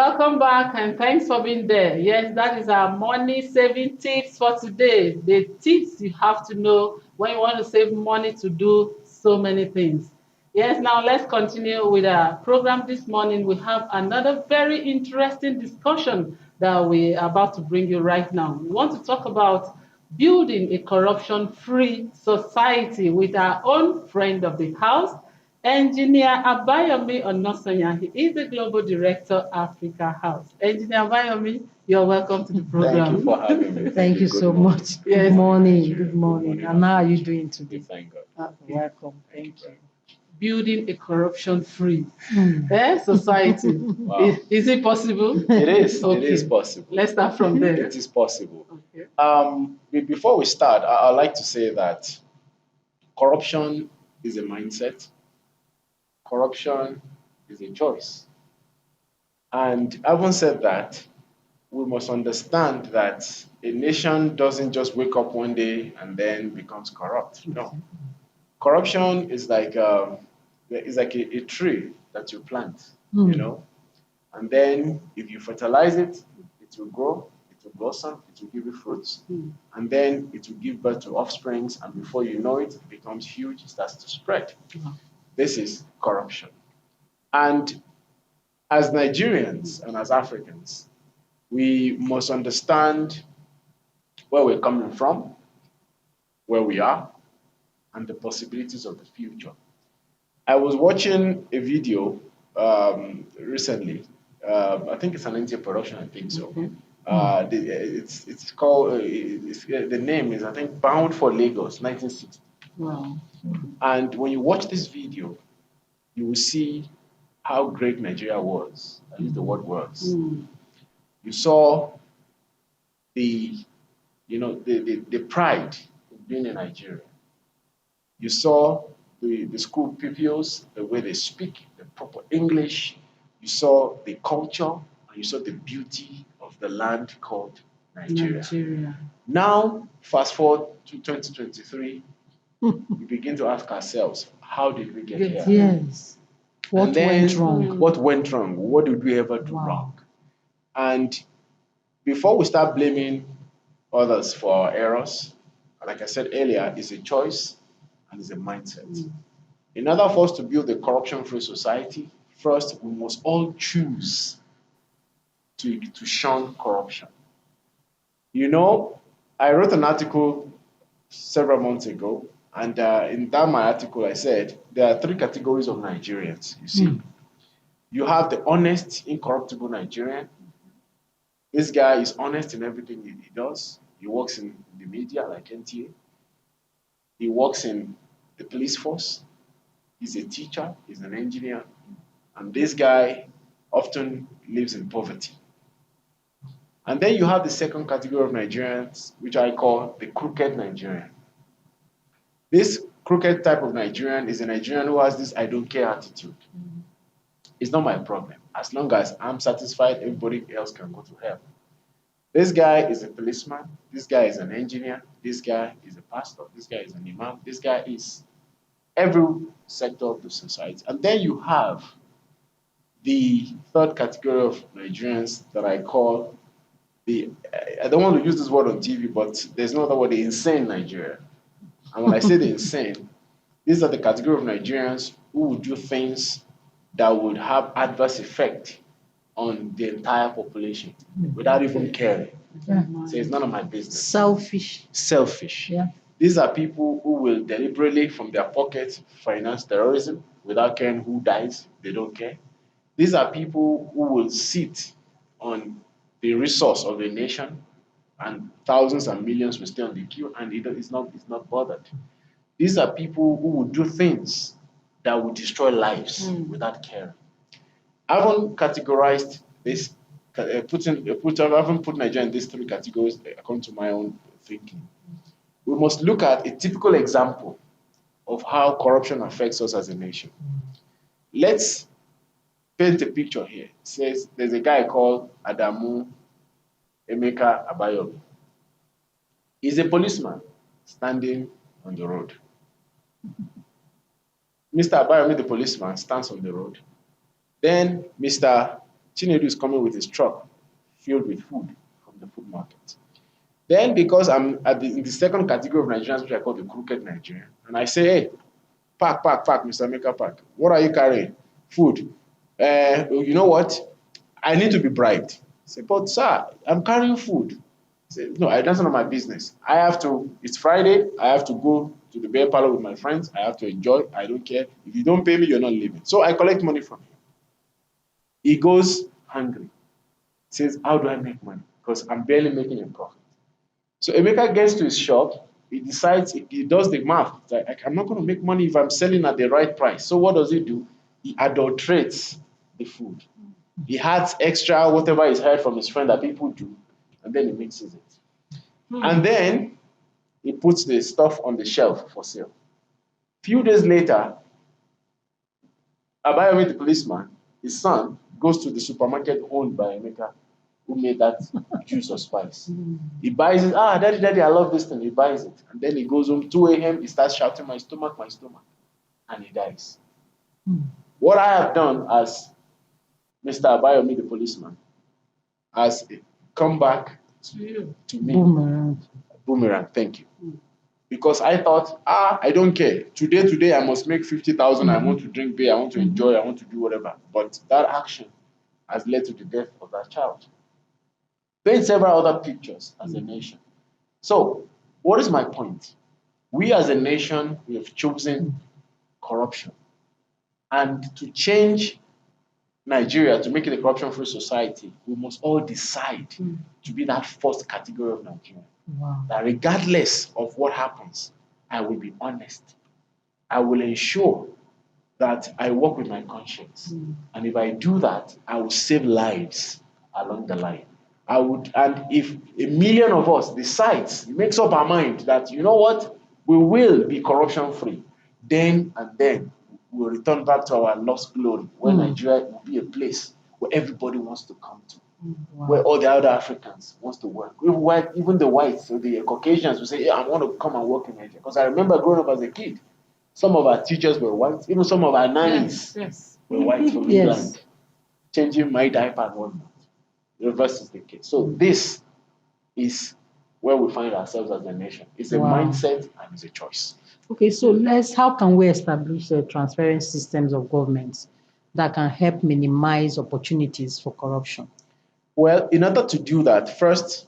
Welcome back and thanks for being there. Yes, that is our money saving tips for today. The tips you have to know when you want to save money to do so many things. Yes, now let's continue with our program this morning. We have another very interesting discussion that we are about to bring you right now. We want to talk about building a corruption-free society with our own friend of the house, Engineer Abayomi Onosanya. He is the Global Director, Africa House. Engineer Abayomi, you're welcome to the program. Thank you for having me. Thank you so much. Yes. Good morning. Good morning. And how are you doing today? Thank God. Welcome. Thank you. Building a corruption-free society. Wow. Is it possible? It is. Okay. It is possible. Let's start from there. It is possible. Okay. Before we start, I'd like to say that corruption is a mindset. Corruption is a choice. And having said that, we must understand that a nation doesn't just wake up one day and then becomes corrupt. No. Corruption is like a tree that you plant, and then if you fertilize it, it will grow, it will blossom, it will give you fruits, and then it will give birth to offsprings, and before you know it, it becomes huge, it starts to spread. This is corruption. And as Nigerians and as Africans, we must understand where we're coming from, where we are, and the possibilities of the future. I was watching a video recently. I think it's an Indian production. I think so. It's called. The name is, I think, Bound for Lagos, 1960. Wow. And when you watch this video, you will see how great Nigeria was. I use the word was. You saw the pride of being in Nigeria. You saw the school pupils, the way they speak, the proper English. You saw the culture, and you saw the beauty of the land called Nigeria. Now, fast forward to 2023, we begin to ask ourselves, how did we get here? Yes. What went wrong? What went wrong? What did we ever do wrong? And before we start blaming others for our errors, like I said earlier, it's a choice and it's a mindset. In order for us to build a corruption-free society, first we must all choose to shun corruption. I wrote an article several months ago, and in my article I said there are three categories of Nigerians. You see, you have the honest, incorruptible Nigerian. This guy is honest in everything he does. He works in the media like NTA. He works in the police force. He's a teacher. He's an engineer. And this guy often lives in poverty. And then you have the second category of Nigerians, which I call the crooked Nigerian. This crooked type of Nigerian is a Nigerian who has this I don't care attitude. It's not my problem. As long as I'm satisfied, everybody else can go to hell. This guy is a policeman. This guy is an engineer. This guy is a pastor. This guy is an imam. This guy is every sector of the society. And then you have the third category of Nigerians that I call I don't want to use this word on TV, but there's no other word, the insane Nigeria. And when I say the insane, these are the category of Nigerians who would do things that would have adverse effect on the entire population without even caring. So it's none of my business. Selfish. Yeah. These are people who will deliberately, from their pockets, finance terrorism without caring who dies. They don't care. These are people who will sit on the resource of a nation, and thousands and millions will stay on the queue, and it's not bothered. These are people who will do things that will destroy lives without caring. I haven't categorized this, I haven't put Nigeria in these three categories according to my own thinking. We must look at a typical example of how corruption affects us as a nation. Let's paint a picture here. It says there's a guy called Adamu Emeka Abayomi. He's a policeman standing on the road. Mr. Abayomi, the policeman, stands on the road. Then Mr. Chinedu is coming with his truck filled with food from the food market. Then, because I'm in the second category of Nigerians, which I call the crooked Nigerian, and I say, hey, pack, Mr. Maker, pack. What are you carrying? Food. You know what? I need to be bribed. I say, but sir, I'm carrying food. I say, no, that's not my business. It's Friday, I have to go to the beer parlor with my friends. I have to enjoy. I don't care. If you don't pay me, you're not leaving. So I collect money from him. He goes hungry. Says, how do I make money? Because I'm barely making a profit. So Emeka gets to his shop. He decides, he does the math. Like, I'm not going to make money if I'm selling at the right price. So what does he do? He adulterates the food. He adds extra whatever he's heard from his friend that people do, and then he mixes it. And then he puts the stuff on the shelf for sale. Few days later, Abayomi, the policeman, his son, goes to the supermarket owned by Emeka, who made that juice or spice. He buys it. Daddy, I love this thing. He buys it. And then he goes home, 2 a.m., he starts shouting, my stomach, and he dies. What I have done as Mr. Abayomi, the policeman, has come back to me. Boomerang, thank you. Because I thought, I don't care. Today, I must make 50,000. I want to drink beer. I want to enjoy. I want to do whatever. But that action has led to the death of that child. Paint several other pictures as a nation. So, what is my point? We as a nation, we have chosen corruption. And to change Nigeria, to make it a corruption-free society, we must all decide to be that first category of Nigeria. Wow. That regardless of what happens, I will be honest. I will ensure that I work with my conscience. And if I do that, I will save lives along the line. And if 1 million of us decides, makes up our mind that, you know what, we will be corruption-free, then we'll return back to our lost glory, where Nigeria will be a place where everybody wants to come to. Where all the other Africans wants to work. Even the whites, so the Caucasians will say, I want to come and work in Nigeria. Because I remember growing up as a kid, some of our teachers were white, even some of our nannies were white from England, changing my diaper and whatnot. The reverse is the case. So this is where we find ourselves as a nation. It's a mindset and it's a choice. Okay, so how can we establish transparent systems of government that can help minimize opportunities for corruption? Well, in order to do that, first,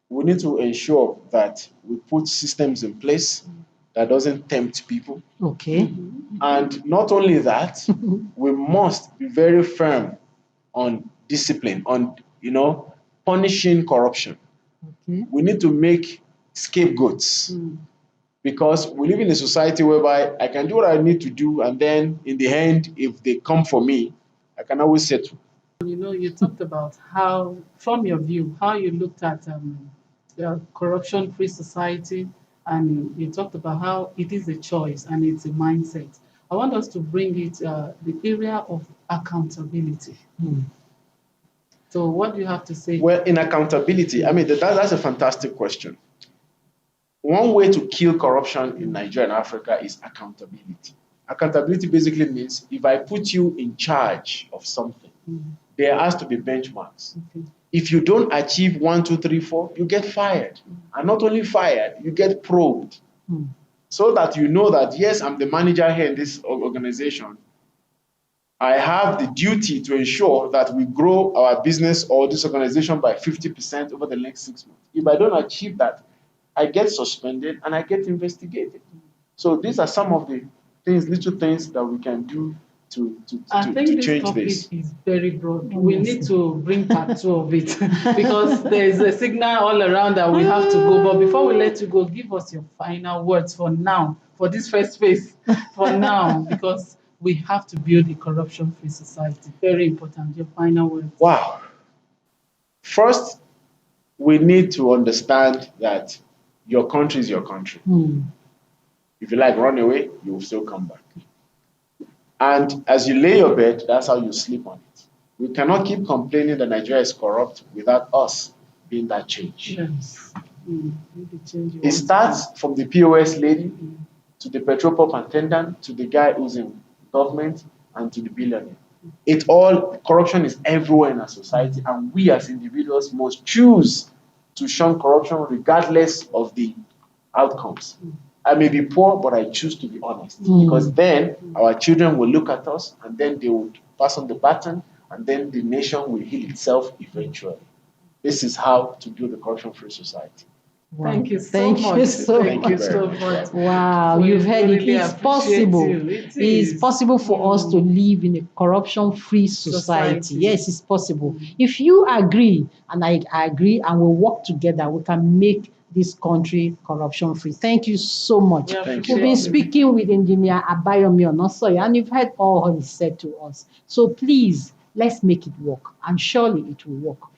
we need to ensure that we put systems in place that doesn't tempt people. Okay. And not only that, we must be very firm on discipline, on punishing corruption. Okay. We need to make scapegoats. Because we live in a society whereby I can do what I need to do, and then in the end, if they come for me, I can always settle. You talked about how, from your view, how you looked at the corruption-free society, and you talked about how it is a choice and it's a mindset. I want us to bring it the area of accountability. So what do you have to say? Well, in accountability, I mean, that's a fantastic question. One way to kill corruption in Nigeria and Africa is accountability. Accountability basically means if I put you in charge of something, there has to be benchmarks. If you don't achieve 1, 2, 3, 4, you get fired. And not only fired, you get probed. So that you know that, yes, I'm the manager here in this organization. I have the duty to ensure that we grow our business or this organization by 50% over the next 6 months. If I don't achieve that, I get suspended and I get investigated. So these are some of the little things that we can do to change topic this. Is very broad. We need to bring part 2 of it because there is a signal all around that we have to go. But before we let you go, give us your final words for now, for this first phase, for now, because we have to build a corruption-free society. Very important. Your final words. Wow. First, we need to understand that your country is your country. If you like run away, you will still come back. And as you lay your bed, that's how you sleep on it. We cannot keep complaining that Nigeria is corrupt without us being that change. Yes. It starts from the POS lady to the petrol pump attendant to the guy who's in government and to the billionaire. Corruption is everywhere in our society, and we as individuals must choose to shun corruption regardless of the outcomes. I may be poor, but I choose to be honest, because then our children will look at us and then they will pass on the baton, and then the nation will heal itself eventually. This is how to build a corruption-free society. Wow. Thank you so Thank much. you so Thank much. you so much. Wow, We you've heard it. really It's appreciate possible. you. It It's is. possible for us to live in a corruption-free society. Society. Yes, it's possible. If you agree, and I agree, and we work together, we can make this country corruption-free. Thank you so much. We Thank you. We've been appreciate you. speaking with Engineer Abayomi Onosoya, and you've heard all he said to us. So please, let's make it work, and surely it will work.